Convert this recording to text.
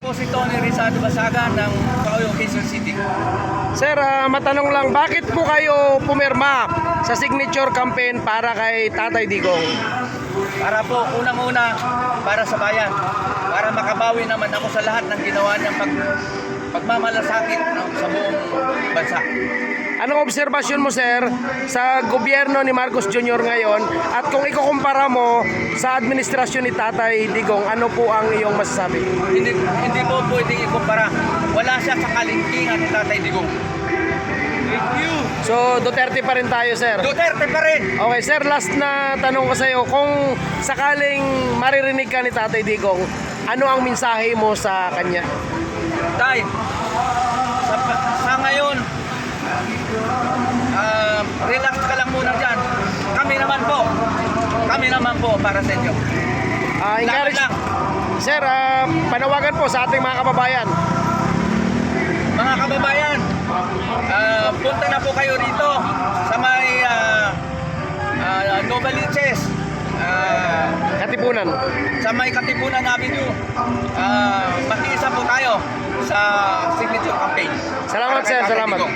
Po si Tony Rizado Basagan ng Bacolod, Quezon City. Sir, matanong lang, bakit po kayo pumirma sa signature campaign para kay Tatay Digong? Para po, unang-una, para sa bayan. Para makabawi naman ako sa lahat ng ginawa niyang pagmamalasakit sa buong bansa. Anong obserbasyon mo, sir, sa gobyerno ni Marcos Jr. ngayon? At kung ikukumpara mo sa administrasyon ni Tatay Digong, ano po ang iyong masasabi? Hindi po pwedeng ikumpara. Wala siya sa kalingkingan ni Tatay Digong. Thank you. So, Duterte pa rin tayo, sir. Duterte pa rin. Okay, sir, last na tanong ko sa iyo, kung sakaling maririnig ka ni Tatay Digong, ano ang mensahe mo sa kanya? Tay, sa ngayon, relax ka lang muna dyan. Kami naman po para sa inyo. Encourage lang. Sir, panawagan po sa ating mga kababayan. Mga kababayan, punta na po kayo rito sa may Novaliches, Katipunan. sa may Katipunan Avenue. Makiisa po tayo sa signature campaign. Salamat, Para kay sir. Tatay Salamat. Digong.